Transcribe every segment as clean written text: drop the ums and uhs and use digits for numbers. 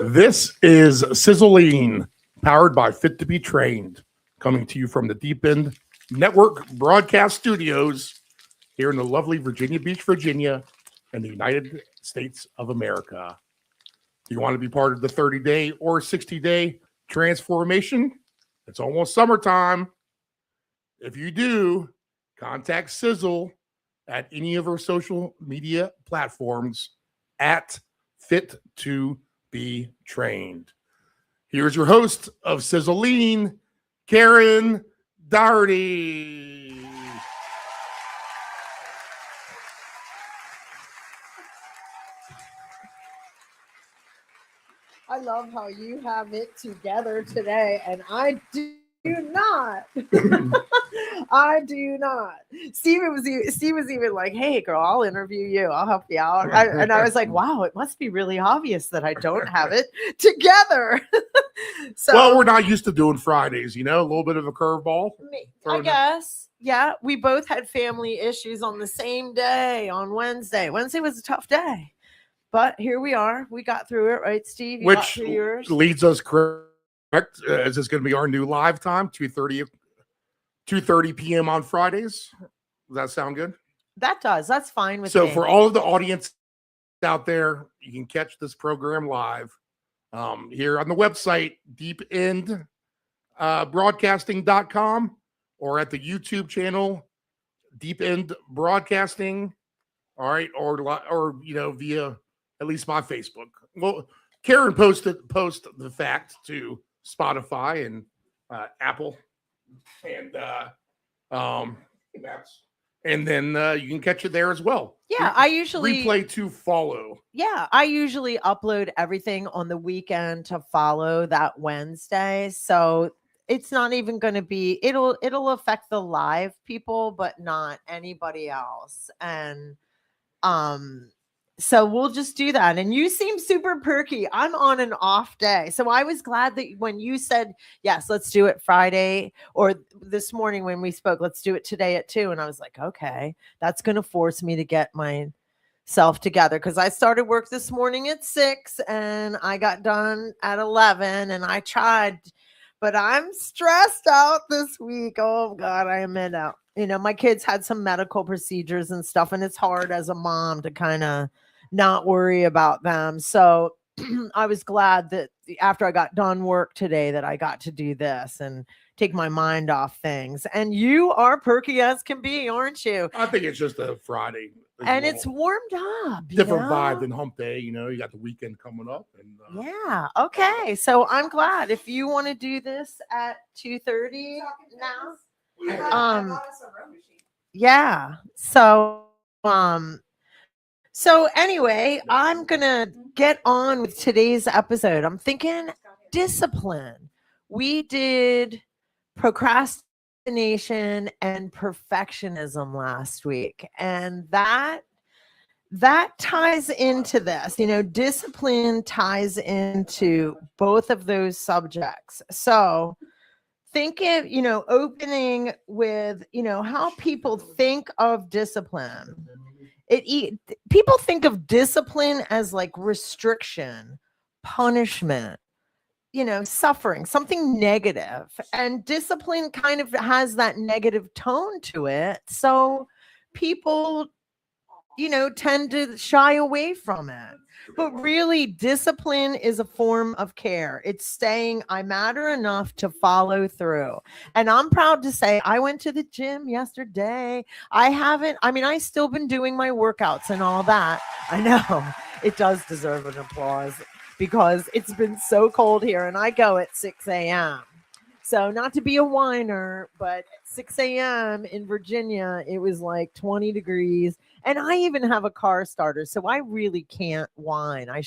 This is Sizzle, powered by Fit to be Trained, coming to you from the Deep End Network broadcast studios here in the lovely Virginia Beach, Virginia, and the United States of America. Do you want to be part of the 30-day or 60-day transformation? It's almost summertime. If you do, contact Sizzle at any of our social media platforms at Fit to be Trained. Here's your host of Sizzle, Karen Dougherty. I love how you have it together today, and I do not. I do not. Steve was even like, "Hey, girl, I'll interview you. I'll help you out." And I was like, "Wow, it must be really obvious that I don't have it together." Well, we're not used to doing Fridays, a little bit of a curveball. I guess. Yeah, we both had family issues on the same day on Wednesday. Wednesday was a tough day. But here we are. We got through it, right, Steve? You Which leads us correct. Is this going to be our new live time, 2:30 p.m. on Fridays? Does that sound good? That does. That's fine with me. So for all of the audience out there, you can catch this program live here on the website, deependbroadcasting.com, or at the YouTube channel, Deep End Broadcasting. All right, or via at least my Facebook. Well, Karen post the fact to Spotify and Apple, and and then you can catch it there as well. Yeah, I usually replay to follow. Yeah, I usually upload everything on the weekend to follow that Wednesday, so it's not even going to be. It'll affect the live people, but not anybody else, and so we'll just do that. And you seem super perky. I'm on an off day. So I was glad that when you said, yes, let's do it Friday, or this morning when we spoke, let's do it today at 2. And I was like, okay, that's going to force me to get myself together. Cause I started work this morning at 6 and I got done at 11 and I tried, but I'm stressed out this week. Oh God, I admit out. My kids had some medical procedures and stuff, and it's hard as a mom to kind of not worry about them. So I was glad that after I got done work today that I got to do this and take my mind off things. And you are perky as can be, aren't you? I think it's just a Friday. And it's warmed up. Different vibe than hump day. You got the weekend coming up. And yeah. Okay. So I'm glad if you want to do this at 2:30 now. Yeah. So anyway, I'm gonna get on with today's episode. I'm thinking discipline. We did procrastination and perfectionism last week, and that ties into this. Discipline ties into both of those subjects. So think of, opening with, how people think of discipline. People think of discipline as like restriction, punishment, suffering, something negative. And discipline kind of has that negative tone to it. So people, tend to shy away from it. But really, discipline is a form of care. It's saying I matter enough to follow through. And I'm proud to say I went to the gym yesterday. I still been doing my workouts and all that. I know it does deserve an applause because it's been so cold here and I go at 6 a.m. So not to be a whiner, but at 6 a.m. in Virginia, it was like 20 degrees. And I even have a car starter, so I really can't whine. I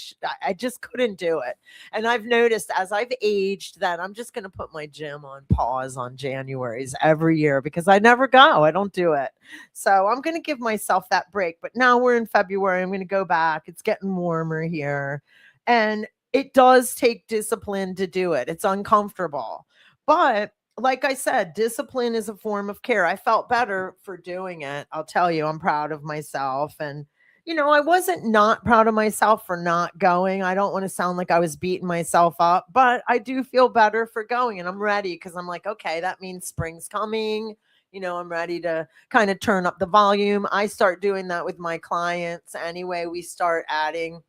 just couldn't do it. And I've noticed as I've aged that I'm just going to put my gym on pause on Januaries every year because I never go. I don't do it. So I'm going to give myself that break. But now we're in February. I'm going to go back. It's getting warmer here. And it does take discipline to do it. It's uncomfortable. But like I said, discipline is a form of care. I felt better for doing it. I'll tell you, I'm proud of myself. And I wasn't not proud of myself for not going. I don't want to sound like I was beating myself up, but I do feel better for going, and I'm ready because I'm like, okay, that means spring's coming. I'm ready to kind of turn up the volume. I start doing that with my clients anyway. We start adding,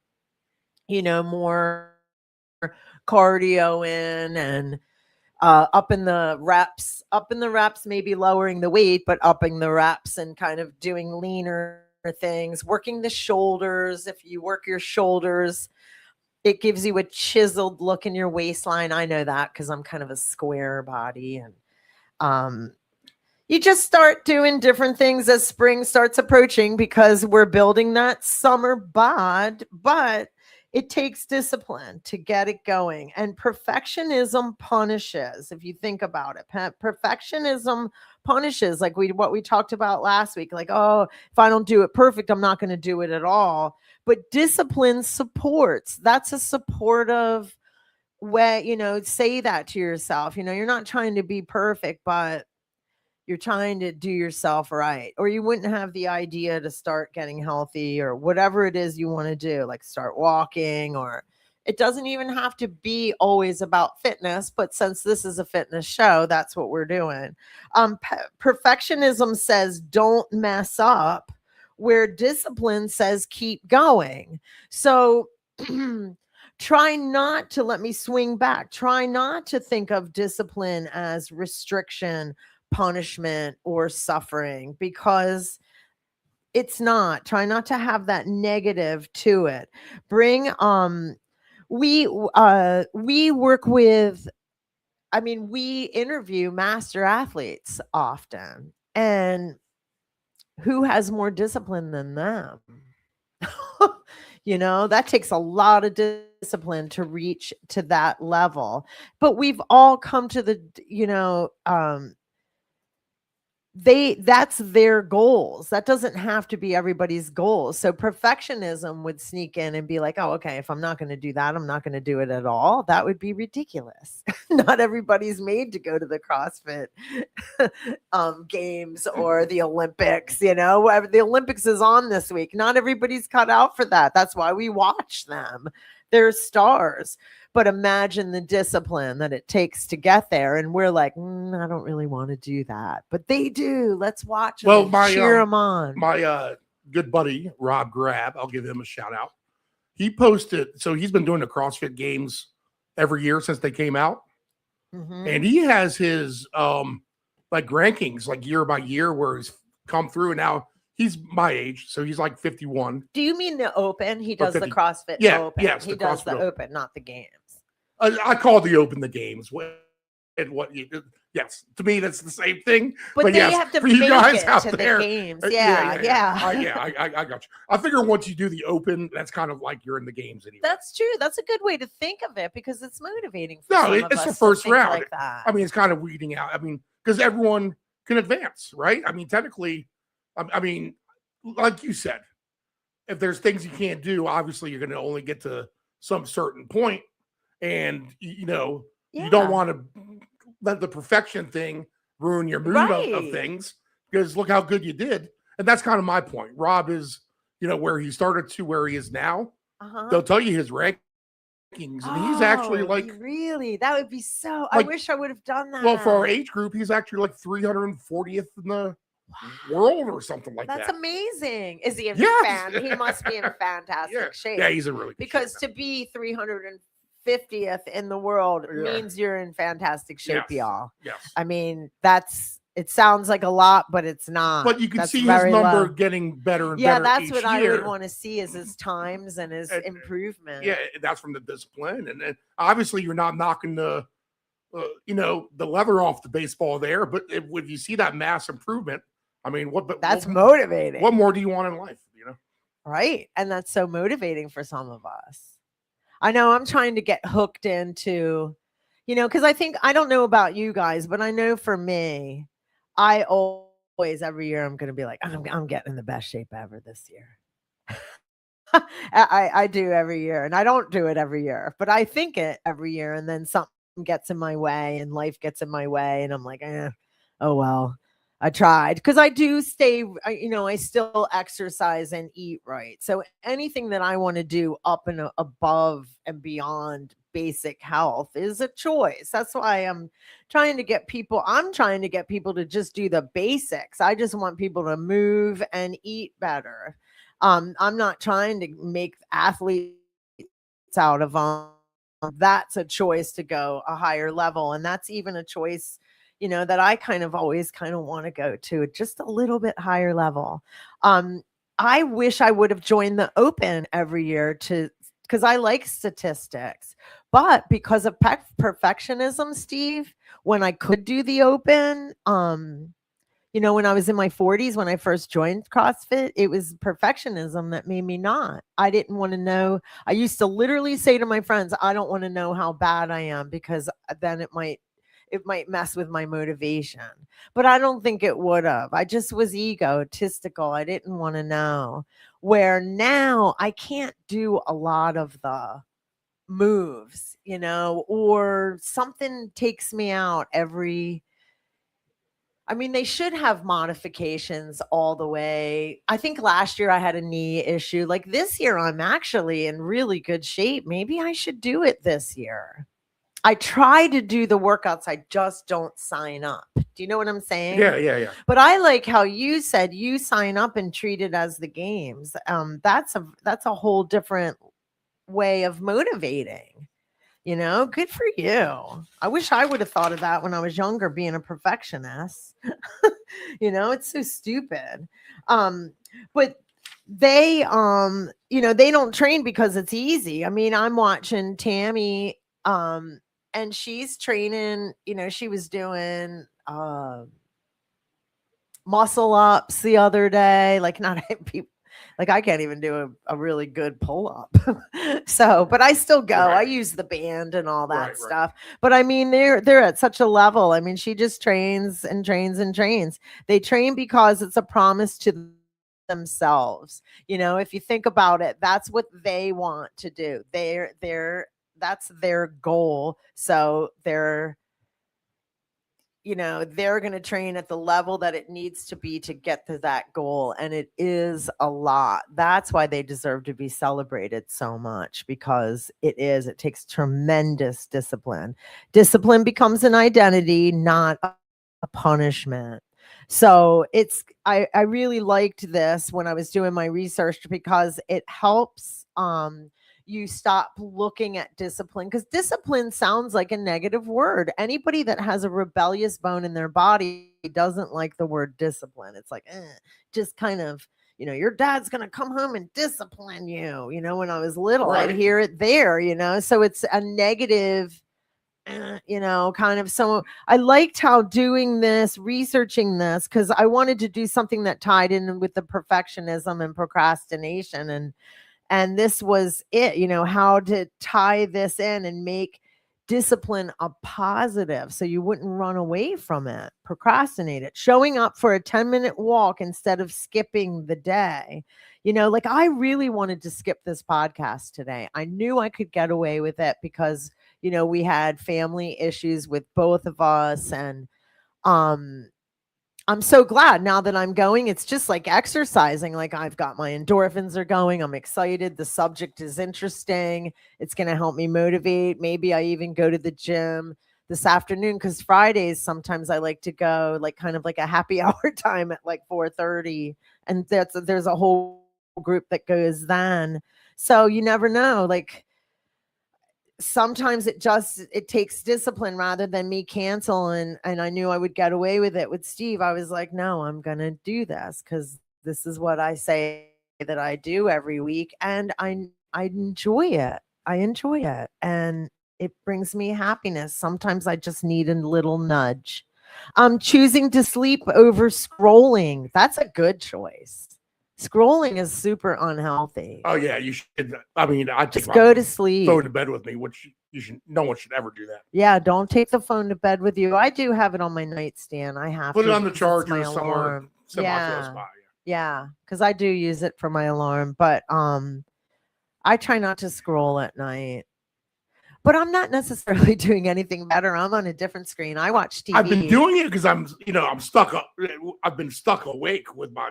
more cardio in and up in the reps, maybe lowering the weight, but upping the reps and kind of doing leaner things, working the shoulders. If you work your shoulders, it gives you a chiseled look in your waistline. I know that because I'm kind of a square body. And you just start doing different things as spring starts approaching because we're building that summer bod, but it takes discipline to get it going. And perfectionism punishes, if you think about it. Perfectionism punishes, like what we talked about last week. Like, oh, if I don't do it perfect, I'm not going to do it at all. But discipline supports. That's a supportive way, say that to yourself. You're not trying to be perfect, but you're trying to do yourself right, or you wouldn't have the idea to start getting healthy or whatever it is you want to do, like start walking, or it doesn't even have to be always about fitness. But since this is a fitness show, that's what we're doing. Perfectionism says don't mess up, where discipline says keep going. So try not to, let me swing back. Try not to think of discipline as restriction, punishment, or suffering, because it's not. Try not to have that negative to it. We work with, we interview master athletes often, and who has more discipline than them? That takes a lot of discipline to reach to that level. But we've all come to the, that's their goals. That doesn't have to be everybody's goals. So perfectionism would sneak in and be like, oh, okay, if I'm not going to do that, I'm not going to do it at all. That would be ridiculous. Not everybody's made to go to the CrossFit games or the Olympics. The Olympics is on this week. Not everybody's cut out for that. That's why we watch them. They're stars. But imagine the discipline that it takes to get there. And we're like, I don't really want to do that. But they do. Let's watch them. Well, Cheer them on. My good buddy, Rob Grab, I'll give him a shout out. He posted, so he's been doing the CrossFit games every year since they came out. Mm-hmm. And he has his like rankings, like year by year, where he's come through. And now he's my age, so he's like 51. Do you mean the Open? He does the CrossFit Open. Yes, he does the Open, not the games. I call the Open the games. Yes, to me that's the same thing. But they yes, have to for you make guys it out to there, the games. I got you. I figure once you do the Open, that's kind of like you're in the games anyway. That's true. That's a good way to think of it because it's motivating. For it's the first round. Like that. It's kind of weeding out. Because everyone can advance, right? Technically, like you said, if there's things you can't do, obviously you're going to only get to some certain point. And, you don't want to let the perfection thing ruin your mood of things, because look how good you did. And that's kind of my point. Rob is, where he started to where he is now. They'll tell you his rankings. And he's actually like, really, that would be so, I wish I would have done that. Well, for our age group, he's actually like 340th in the world or something like that. That's amazing. Is he he must be in fantastic shape. Yeah, he's a really good because shape to be 350th in the world means you're in fantastic shape, y'all. Yes. It sounds like a lot, but it's not. But you can see his number getting better and better. Yeah, that's what year. I would want to see is his times and his improvement. Yeah, that's from the discipline. And obviously you're not knocking the leather off the baseball there, but if you see that mass improvement, that's motivating. What more do you want in life? Right. And that's so motivating for some of us. I know I'm trying to get hooked into, because I don't know about you guys, but I know for me, I always, every year, I'm going to be like, I'm getting in the best shape ever this year. I do every year, and I don't do it every year, but I think it every year. And then something gets in my way and life gets in my way. And I'm like, oh, well, I tried because I do stay, I still exercise and eat right. So anything that I want to do up and above and beyond basic health is a choice. That's why I'm trying to get people to just do the basics. I just want people to move and eat better. I'm not trying to make athletes out of them. That's a choice to go a higher level. And that's even a choice, that I always want to go to just a little bit higher level. I wish I would have joined the Open every year because I like statistics, but because of perfectionism, Steve, when I could do the Open, when I was in my 40s, when I first joined CrossFit, it was perfectionism that made me not. I didn't want to know. I used to literally say to my friends, I don't want to know how bad I am because then it might mess with my motivation. But I don't think it would have. I just was egotistical. I didn't want to know. Where now I can't do a lot of the moves, or something takes me out they should have modifications all the way. I think last year I had a knee issue. Like this year, I'm actually in really good shape. Maybe I should do it this year. I try to do the workouts. I just don't sign up. Do you know what I'm saying? Yeah. But I like how you said you sign up and treat it as the games. That's a whole different way of motivating. Good for you. I wish I would have thought of that when I was younger, being a perfectionist. It's so stupid. But they, they don't train because it's easy. I'm watching Tammy, and she's training, she was doing, muscle ups the other day, like not people. Like I can't even do a really good pull up. But I still go. Right. I use the band and all that stuff. Right. But they're at such a level. She just trains and trains and trains. They train because it's a promise to themselves. If you think about it, that's what they want to do. That's their goal. So they're going to train at the level that it needs to be to get to that goal. And it is a lot. That's why they deserve to be celebrated so much, because it takes tremendous discipline. Discipline becomes an identity, not a punishment. So I really liked this when I was doing my research, because it helps, you stop looking at discipline, because discipline sounds like a negative word. Anybody that has a rebellious bone in their body doesn't like the word discipline. It's like, just kind of, your dad's going to come home and discipline you. When I was little, right. I'd hear it there, so it's a negative, kind of. So I liked how doing this, researching this, because I wanted to do something that tied in with the perfectionism and procrastination. And this was it, how to tie this in and make discipline a positive, so you wouldn't run away from it, procrastinate it, showing up for a 10-minute walk instead of skipping the day. Like I really wanted to skip this podcast today. I knew I could get away with it because, we had family issues with both of us. And, I'm so glad now that I'm going. It's just like exercising. Like I've got my endorphins are going. I'm excited. The subject is interesting. It's going to help me motivate. Maybe I even go to the gym this afternoon, because Fridays, sometimes I like to go like kind of like a happy hour time at like 4:30. And there's a whole group that goes then. So you never know. Like, sometimes it takes discipline rather than me cancel. And I knew I would get away with it with Steve. I was like, no, I'm going to do this because this is what I say that I do every week. And I enjoy it. I enjoy it. And it brings me happiness. Sometimes I just need a little nudge. Choosing to sleep over scrolling. That's a good choice. Scrolling is super unhealthy. Oh yeah, you should. I just go to sleep. Phone to bed with me, which you should. No one should ever do that. Yeah, don't take the phone to bed with you. I do have it on my nightstand. I have put to it on the charger somewhere. Yeah, because I do use it for my alarm. But I try not to scroll at night. but I'm not necessarily doing anything better. I'm on a different screen. I watch TV. I've been doing it because I'm stuck up. I've been stuck awake with my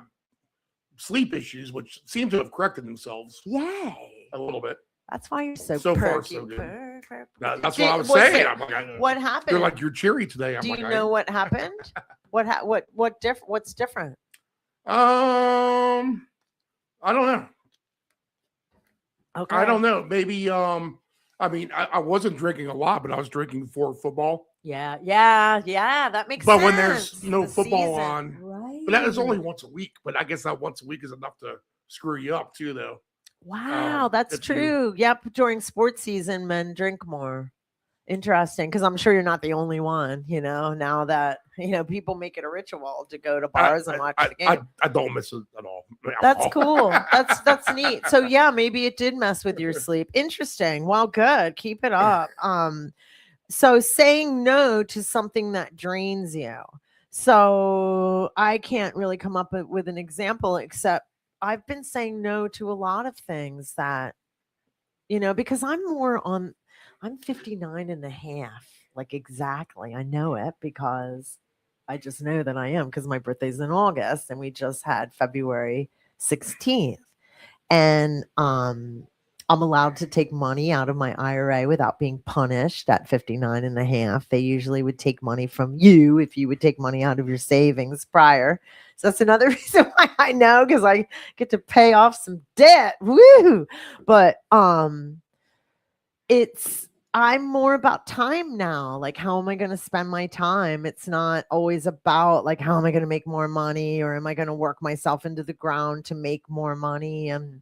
sleep issues, which seem to have corrected themselves. Yay. A little bit. That's why you're so far, perky. so good. That's what I was saying. I'm like, what happened? You're cheery today. Do you know what happened? What's different? I don't know. Okay. I don't know. Maybe I wasn't drinking a lot, but I was drinking before football. Yeah. That makes sense. But when there's no football on, right? But that is only once a week. But I guess that once a week is enough to screw you up too, though. Wow, that's true. Yep. During sports season, men drink more. Interesting, because I'm sure you're not the only one, now that, people make it a ritual to go to bars and watch the game. I don't miss it at all. That's cool. That's neat. So yeah, maybe it did mess with your sleep. Interesting. Well, good. Keep it up. So saying no to something that drains you. So I can't really come up with an example, except I've been saying no to a lot of things that, because I'm 59 and a half, like exactly. I know it because I just know that I am, because my birthday's in August and we just had February 16th. And I'm allowed to take money out of my IRA without being punished at 59 and a half. They usually would take money from you if you would take money out of your savings prior. So that's another reason why I know, because I get to pay off some debt. Woo! But I'm more about time now. Like, how am I going to spend my time? It's not always about like, how am I going to make more money, or am I going to work myself into the ground to make more money? And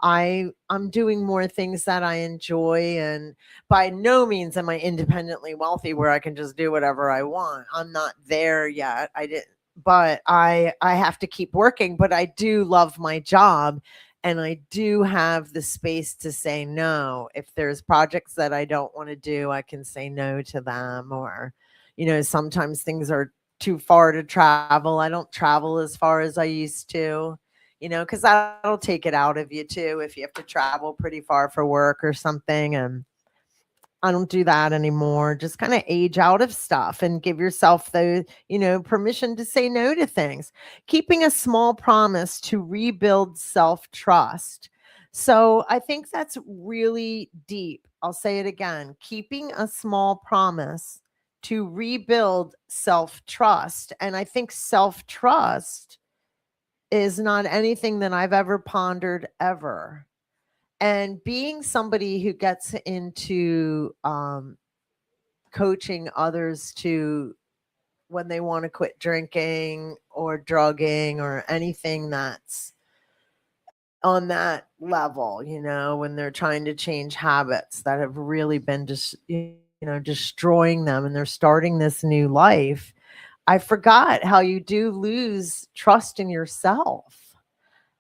I'm doing more things that I enjoy, and by no means am I independently wealthy where I can just do whatever I want. I'm not there yet. But I have to keep working, but I do love my job. And I do have the space to say no. If there's projects that I don't want to do, I can say no to them. Or, sometimes things are too far to travel. I don't travel as far as I used to, because that'll take it out of you too if you have to travel pretty far for work or something. And I don't do that anymore. Just kind of age out of stuff and give yourself the, permission to say no to things. Keeping a small promise to rebuild self-trust. So I think that's really deep. I'll say it again. Keeping a small promise to rebuild self-trust. And I think self-trust is not anything that I've ever pondered ever. And being somebody who gets into coaching others to when they want to quit drinking or drugging or anything that's on that level, when they're trying to change habits that have really been just, destroying them, and they're starting this new life. I forgot how you do lose trust in yourself.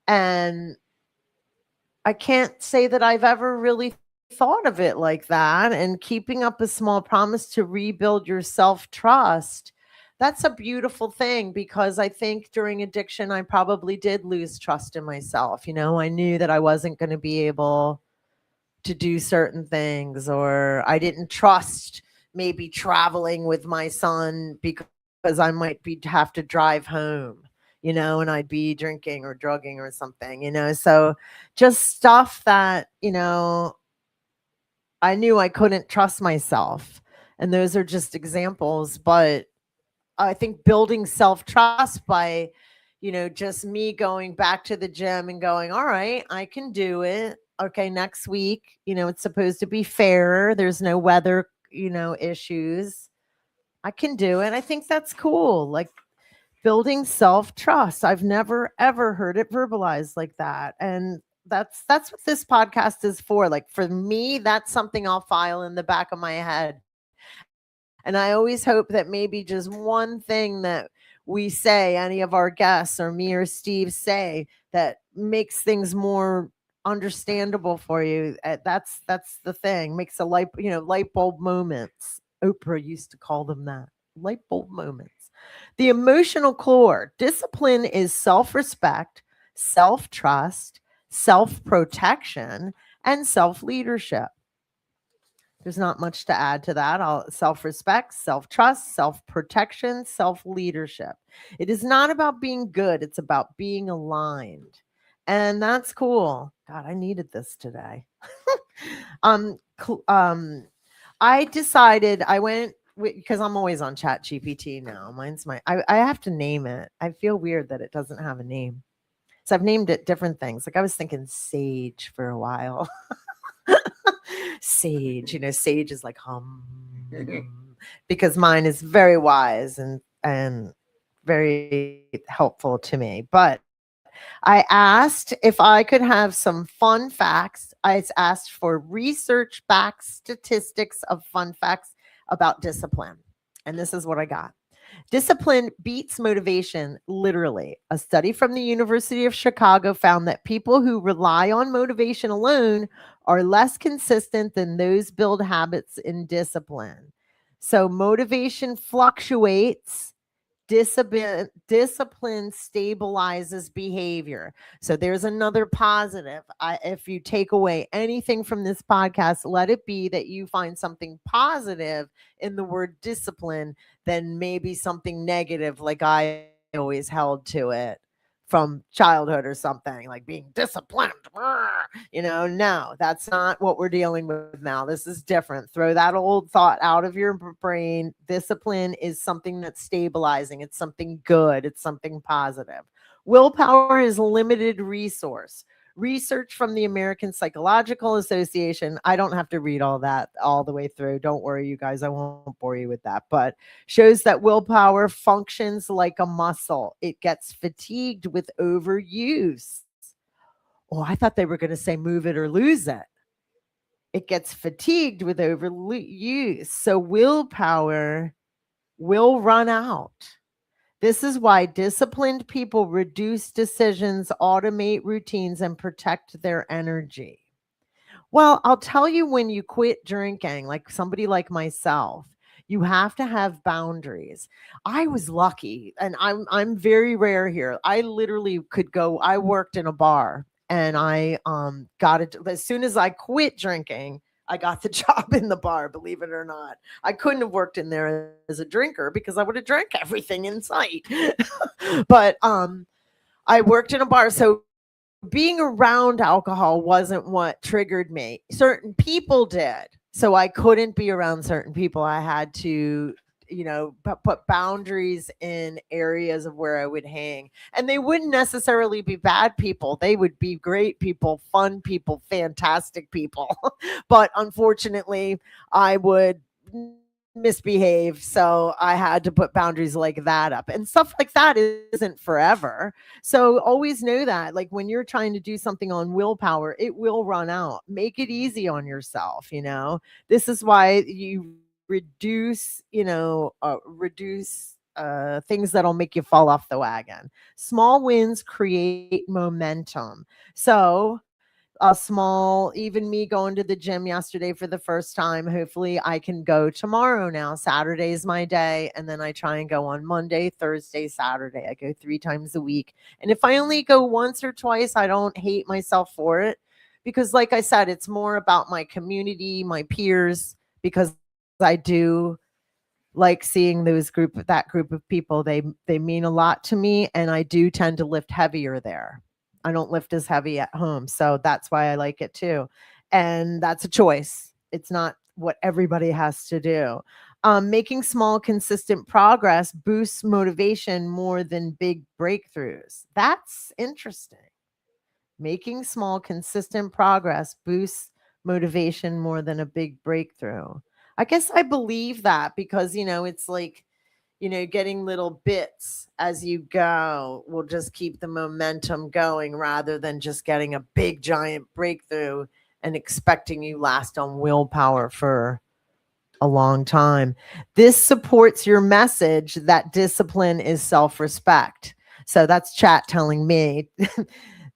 And I can't say that I've ever really thought of it like that. And keeping up a small promise to rebuild your self-trust, that's a beautiful thing, because I think during addiction, I probably did lose trust in myself. I knew that I wasn't going to be able to do certain things, or I didn't trust maybe traveling with my son because I might have to drive home. And I'd be drinking or drugging or something, so just stuff that, I knew I couldn't trust myself. And those are just examples. But I think building self-trust by, just me going back to the gym and going, all right, I can do it. Okay, next week, it's supposed to be fairer. There's no weather, issues. I can do it. I think that's cool. Like, building self-trust. I've never, ever heard it verbalized like that. And that's what this podcast is for. Like, for me, that's something I'll file in the back of my head. And I always hope that maybe just one thing that we say, any of our guests or me or Steve say, that makes things more understandable for you. That's the thing. Makes a light bulb moments. Oprah used to call them that. Light bulb moments. The emotional core. Discipline is self-respect, self-trust, self-protection, and self-leadership. There's not much to add to that. Self-respect, self-trust, self-protection, self-leadership. It is not about being good. It's about being aligned. And that's cool. God, I needed this today. I decided I went because I'm always on Chat GPT now. I have to name it. I feel weird that it doesn't have a name. So I've named it different things. Like I was thinking sage for a while. Sage, sage is like because mine is very wise and very helpful to me. But I asked if I could have some fun facts. I asked for research-backed statistics of fun facts about discipline. And this is what I got. Discipline beats motivation, literally. A study from the University of Chicago found that people who rely on motivation alone are less consistent than those build habits in discipline. So motivation fluctuates. Discipline stabilizes behavior. So there's another positive. If you take away anything from this podcast, let it be that you find something positive in the word discipline than maybe something negative like I always held to it from childhood or something, like being disciplined. No, that's not what we're dealing with now. This is different. Throw that old thought out of your brain. Discipline is something that's stabilizing. It's something good. It's something positive. Willpower is a limited resource. Research from the American Psychological Association. I don't have to read all that all the way through. Don't worry, you guys. I won't bore you with that. But shows that willpower functions like a muscle. It gets fatigued with overuse. Oh, I thought they were going to say move it or lose it. It gets fatigued with overuse. So willpower will run out. This is why disciplined people reduce decisions, automate routines, and protect their energy. Well, I'll tell you, when you quit drinking, like somebody like myself, you have to have boundaries. I was lucky, and I'm very rare here. I literally could go. I worked in a bar, and I got it as soon as I quit drinking. I got the job in the bar, believe it or not. I couldn't have worked in there as a drinker because I would have drank everything in sight. But I worked in a bar. So being around alcohol wasn't what triggered me. Certain people did. So I couldn't be around certain people. I had to, put boundaries in areas of where I would hang. And they wouldn't necessarily be bad people. They would be great people, fun people, fantastic people. But unfortunately, I would misbehave. So I had to put boundaries like that up, and stuff like that isn't forever. So always know that, like, when you're trying to do something on willpower, it will run out. Make it easy on yourself. This is why you reduce things that'll make you fall off the wagon. Small wins create momentum. So even me going to the gym yesterday for the first time, hopefully I can go tomorrow now. Saturday is my day, and then I try and go on Monday, Thursday, Saturday. I go 3 times a week. And if I only go once or twice, I don't hate myself for it, because like I said, it's more about my community, my peers, because I do like seeing that group of people. They mean a lot to me, and I do tend to lift heavier there. I don't lift as heavy at home. So that's why I like it too. And that's a choice. It's not what everybody has to do. Making small, consistent progress boosts motivation more than big breakthroughs. That's interesting. Making small, consistent progress boosts motivation more than a big breakthrough. I guess I believe that because, it's like, getting little bits as you go will just keep the momentum going, rather than just getting a big giant breakthrough and expecting you last on willpower for a long time. This supports your message that discipline is self-respect. So that's chat telling me.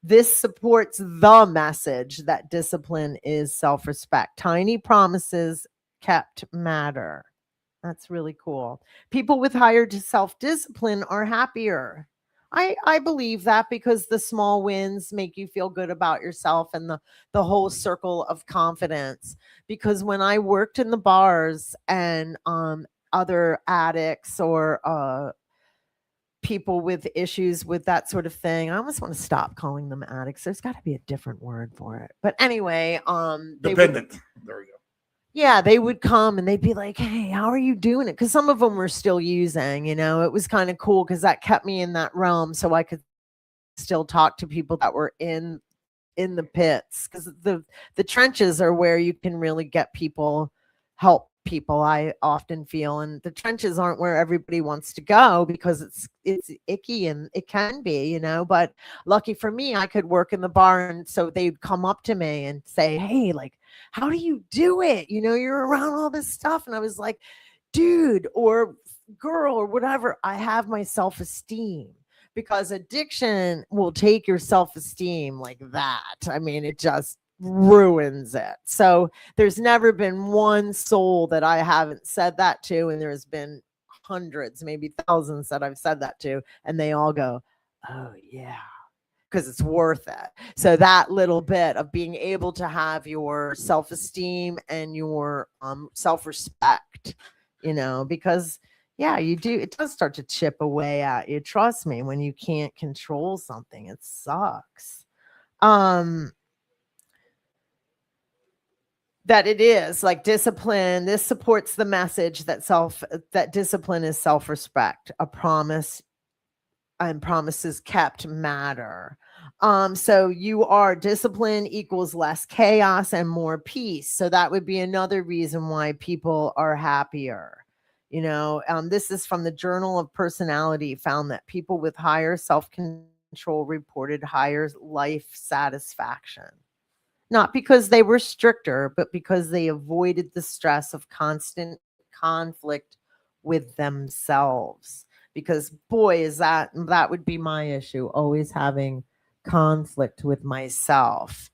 This supports the message that discipline is self-respect. Tiny promises kept matter. That's really cool. People with higher self-discipline are happier. I believe that, because the small wins make you feel good about yourself, and the whole circle of confidence. Because when I worked in the bars, and other addicts, or people with issues with that sort of thing, I almost want to stop calling them addicts. There's got to be a different word for it. But anyway, Dependent. There we go. yeah, they would come and they'd be like, "Hey, how are you doing it?" Because some of them were still using, it was kind of cool, because that kept me in that realm, so I could still talk to people that were in the pits, because the trenches are where you can really get people, help people, I often feel. And the trenches aren't where everybody wants to go, because it's icky, and it can be, but lucky for me, I could work in the bar, and so they'd come up to me and say, "Hey, like, how do you do it? You're around all this stuff." And I was like, "Dude, or girl, or whatever, I have my self-esteem." Because addiction will take your self-esteem like that. I mean, it just ruins it. So there's never been one soul that I haven't said that to, and there's been hundreds, maybe thousands, that I've said that to, and they all go, "Oh yeah," because it's worth it. So that little bit of being able to have your self-esteem and your self-respect, because yeah, you do. It does start to chip away at you. Trust me, when you can't control something, it sucks. That it is like discipline. This supports the message that discipline is self-respect, a promise, and promises kept matter. So you are discipline equals less chaos and more peace. So that would be another reason why people are happier. This is from the Journal of Personality, found that people with higher self-control reported higher life satisfaction. Not because they were stricter, but because they avoided the stress of constant conflict with themselves. Because boy, that would be my issue, always having conflict with myself.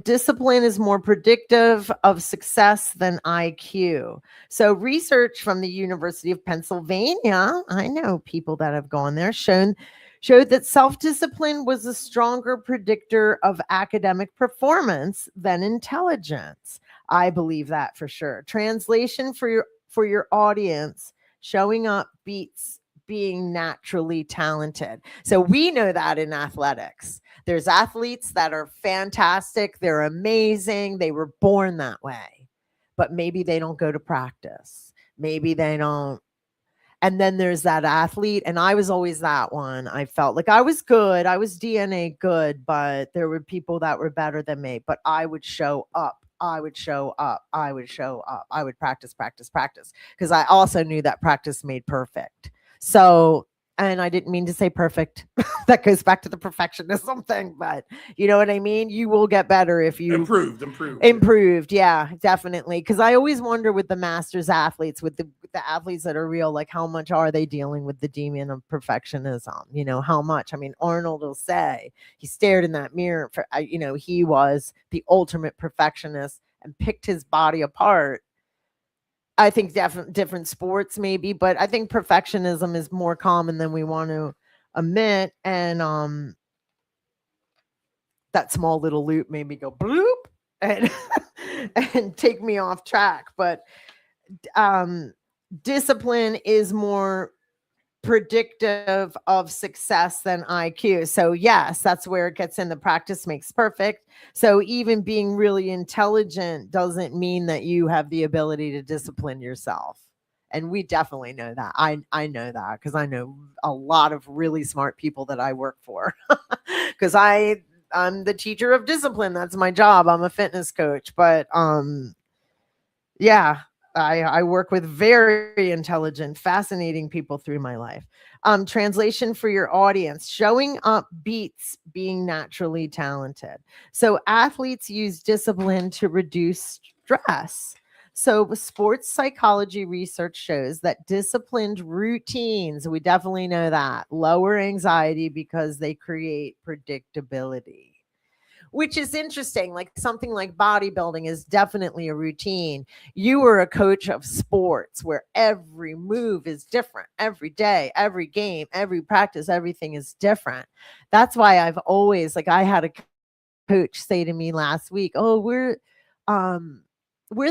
Discipline is more predictive of success than IQ. So research from the University of Pennsylvania, I know people that have gone there, showed that self-discipline was a stronger predictor of academic performance than intelligence. I believe that for sure. Translation for your audience, showing up beats being naturally talented. So we know that in athletics. There's athletes that are fantastic. They're amazing. They were born that way, but maybe they don't go to practice. Maybe they don't. And then there's that athlete, and I was always that one. I felt like I was good. I was DNA good, but there were people that were better than me, but I would show up. I would show up. I would show up. I would practice, because I also knew that practice made perfect. So, and I didn't mean to say perfect. That goes back to the perfectionism thing, but you know what I mean? You will get better if you improved. Yeah, definitely. Because I always wonder with the masters athletes, with the athletes that are real, like how much are they dealing with the demon of perfectionism? How much? I mean, Arnold will say he stared in that mirror for, he was the ultimate perfectionist and picked his body apart. I think different sports maybe, but I think perfectionism is more common than we want to admit. And that small little loop made me go bloop and and take me off track. But discipline is more predictive of success than IQ. So yes, that's where it gets in. The practice makes perfect. So even being really intelligent doesn't mean that you have the ability to discipline yourself. And we definitely know that. I know that because I know a lot of really smart people that I work for. Because I'm the teacher of discipline. That's my job. I'm a fitness coach. But yeah, I work with very intelligent, fascinating people through my life. Translation for your audience, showing up beats being naturally talented. So athletes use discipline to reduce stress. So sports psychology research shows that disciplined routines, we definitely know that, lower anxiety because they create predictability. which is interesting. Like something like bodybuilding is definitely a routine. You were a coach of sports where every move is different every day, every game, every practice, everything is different. That's why I've always, like, I had a coach say to me last week, "Oh, we're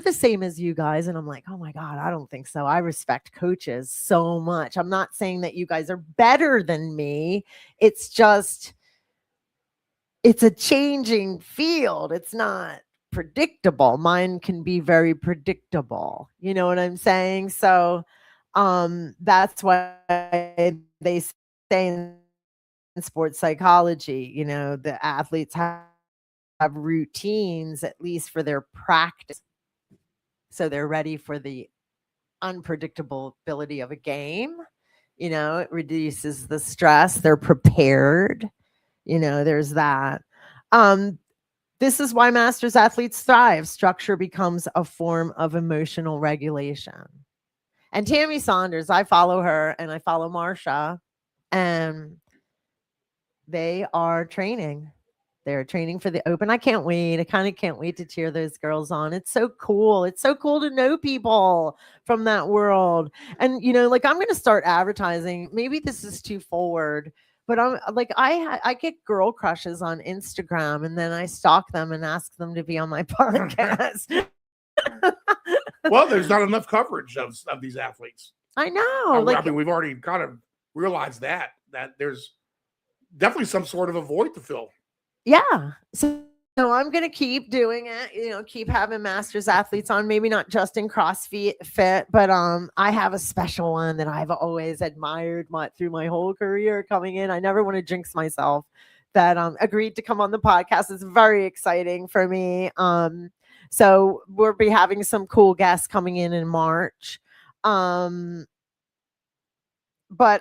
the same as you guys." And I'm like, "Oh my God, I don't think so. I respect coaches so much. I'm not saying that you guys are better than me. It's just, it's a changing field. It's not predictable. Mine can be very predictable." You know what I'm saying? So that's why they say in sports psychology, the athletes have routines, at least for their practice. So they're ready for the unpredictability of a game. It reduces the stress. They're prepared. There's that. This is why masters athletes thrive. Structure becomes a form of emotional regulation. And Tammy Saunders, I follow her and I follow Marsha, and they are training. They're training for the open. I can't wait. I kind of can't wait to cheer those girls on. It's so cool. It's so cool to know people from that world. And, like, I'm going to start advertising. Maybe this is too forward, but I'm like, I get girl crushes on Instagram, and then I stalk them and ask them to be on my podcast. Well, there's not enough coverage of these athletes. I know. I mean, we've already kind of realized that there's definitely some sort of a void to fill. Yeah. So I'm going to keep doing it, keep having masters athletes on, maybe not just in CrossFit, but I have a special one that I've always admired through my whole career coming in. I never want to jinx myself, that agreed to come on the podcast. It's very exciting for me. So we'll be having some cool guests coming in March. But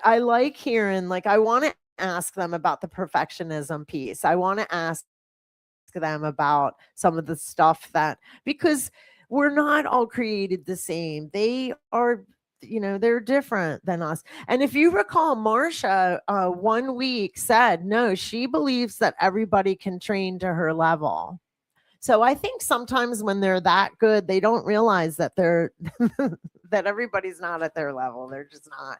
I like hearing, like, I want to ask them about the perfectionism piece. I want to ask them about some of the stuff because we're not all created the same. They are, they're different than us. And if you recall, Marsha 1 week said, no, she believes that everybody can train to her level. So I think sometimes when they're that good, they don't realize that they're that everybody's not at their level. They're just not.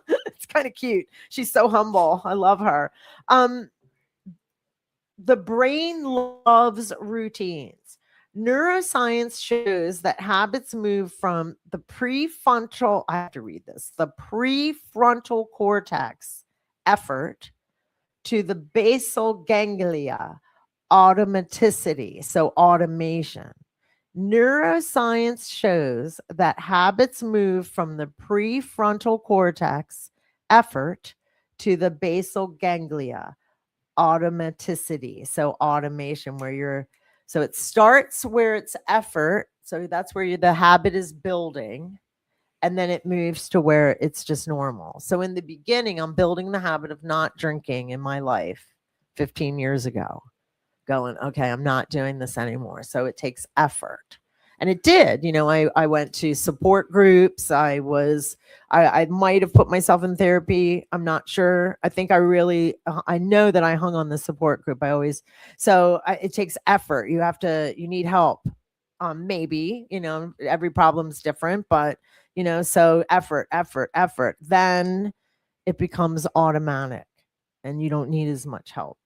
It's kind of cute. She's so humble. I love her. The brain loves routines. Neuroscience shows that habits move from the prefrontal, I have to read this, the prefrontal cortex, effort, to the basal ganglia, automaticity, so automation. Neuroscience shows that habits move from the prefrontal cortex, effort, to the basal ganglia, automaticity, so automation, so it starts where it's effort, so that's where the habit is building, and then it moves to where it's just normal. So in the beginning, I'm building the habit of not drinking in my life 15 years ago, going, okay, I'm not doing this anymore. So it takes effort. And it did. I went to support groups. I might have put myself in therapy. I'm not sure. I think I know that I hung on the support group. It takes effort. You need help. Maybe, every problem's different, but, so effort. Then it becomes automatic and you don't need as much help.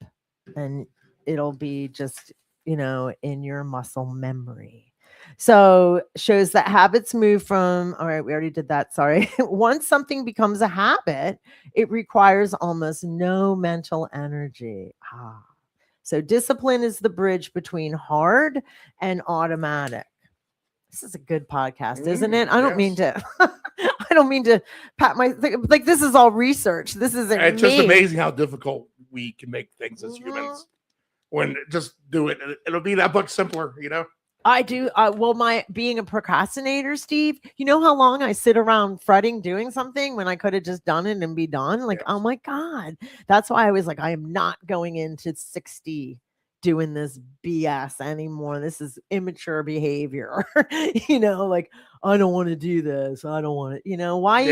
And it'll be just, in your muscle memory. So shows that habits move from, all right, we already did that. Sorry. Once something becomes a habit, it requires almost no mental energy. So discipline is the bridge between hard and automatic. This is a good podcast, isn't it? I don't mean to, I don't mean to pat like this is all research. This isn't It's just amazing how difficult we can make things as humans. When just do it, it'll be that much simpler, I do. Well, my being a procrastinator, Steve, you know how long I sit around fretting doing something when I could have just done it and be done? Like, Oh my God. That's why I was like, I am not going into 60 doing this BS anymore. This is immature behavior. Like, I don't want to do this. I don't want to, why?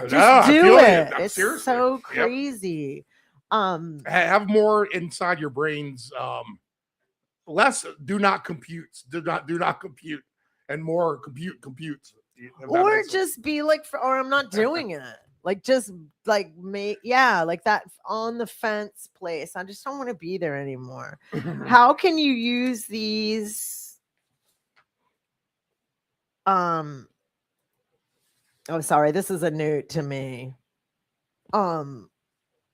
Just do it. It's seriously so crazy. Have more inside your brains less do not compute, do not compute, and more compute. Or just be like, or I'm not doing it. Like, just like like that on the fence place. I just don't want to be there anymore. How can you use these? Oh, sorry. This is a note to me.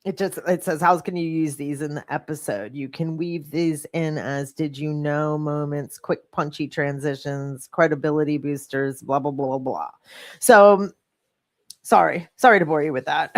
It says, how can you use these in the episode? You can weave these in as did you know moments, quick punchy transitions, credibility boosters, blah blah blah blah. So sorry to bore you with that.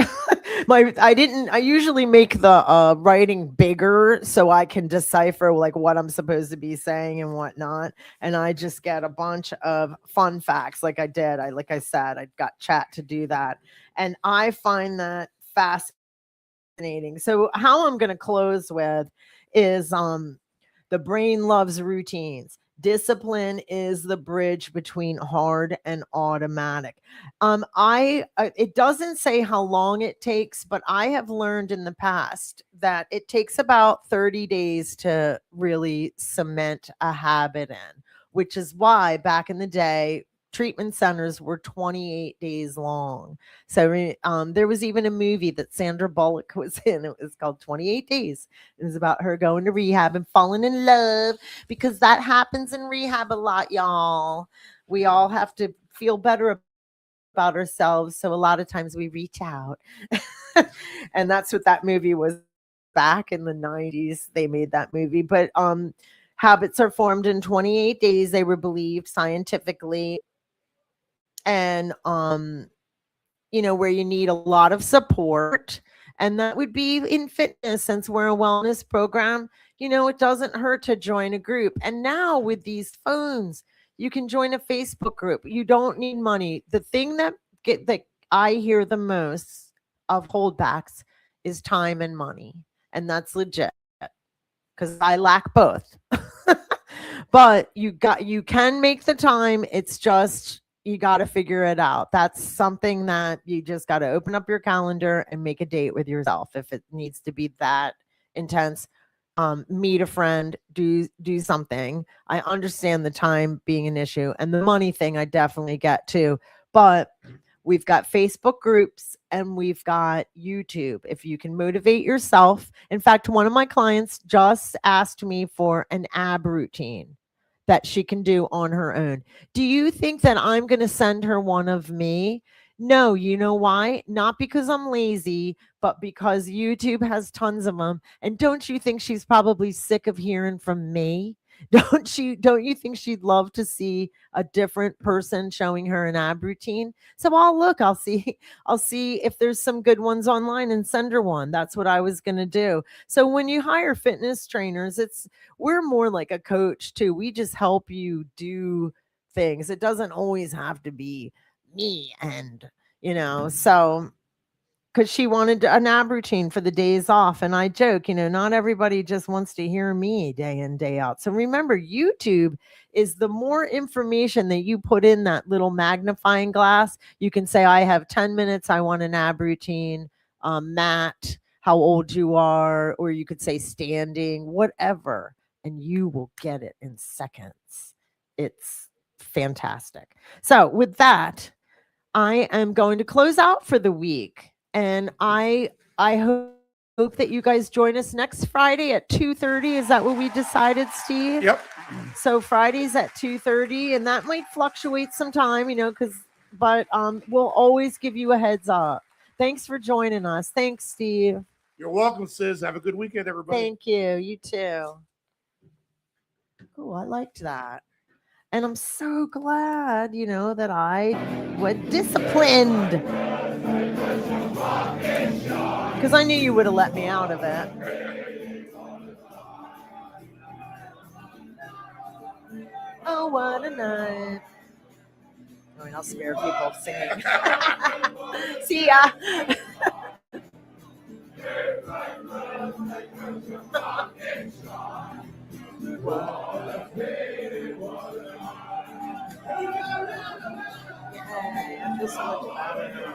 I usually make the writing bigger so I can decipher like what I'm supposed to be saying and whatnot. And I just get a bunch of fun facts like I did. Like I said, I got chat to do that. And I find that fascinating. So how I'm going to close with is the brain loves routines. Discipline is the bridge between hard and automatic. It doesn't say how long it takes, but I have learned in the past that it takes about 30 days to really cement a habit in, which is why back in the day treatment centers were 28 days long. So there was even a movie that Sandra Bullock was in. It was called 28 Days. It was about her going to rehab and falling in love, because that happens in rehab a lot, y'all. We all have to feel better about ourselves. So a lot of times we reach out. And that's what that movie was. Back in the 90s, they made that movie. But habits are formed in 28 days, they were believed scientifically. And where you need a lot of support, and that would be in fitness. Since we're a wellness program, it doesn't hurt to join a group. And now with these phones, you can join a Facebook group. You don't need money. The thing that I hear the most of holdbacks is time and money, and that's legit because I lack both. But you can make the time. It's just you got to figure it out. That's something that you just got to open up your calendar and make a date with yourself. If it needs to be that intense, meet a friend, do something. I understand the time being an issue, and the money thing I definitely get too. But we've got Facebook groups and we've got YouTube. If you can motivate yourself. In fact, one of my clients just asked me for an ab routine that she can do on her own. Do you think that I'm going to send her one of me? No, you know why? Not because I'm lazy, but because YouTube has tons of them. And don't you think she's probably sick of hearing from me? Don't you think she'd love to see a different person showing her an ab routine? So I'll see if there's some good ones online and send her one. That's what I was going to do. So when you hire fitness trainers, we're more like a coach too. We just help you do things. It doesn't always have to be me. And so because she wanted an ab routine for the days off. And I joke, not everybody just wants to hear me day in, day out. So remember, YouTube is the more information that you put in that little magnifying glass. You can say, I have 10 minutes. I want an ab routine. Matt, how old you are, or you could say standing, whatever, and you will get it in seconds. It's fantastic. So with that, I am going to close out for the week. And I hope that you guys join us next Friday at 2:30. Is that what we decided, Steve? Yep. So Fridays at 2:30, and that might fluctuate some time, but we'll always give you a heads up. Thanks for joining us. Thanks, Steve. You're welcome, Sis. Have a good weekend, everybody. Thank you. You too. Oh, I liked that. And I'm so glad, that I was disciplined. Because I knew you would have let me out of it. Oh, what a night. I mean, I'll spare people singing. See ya. I feel so much better.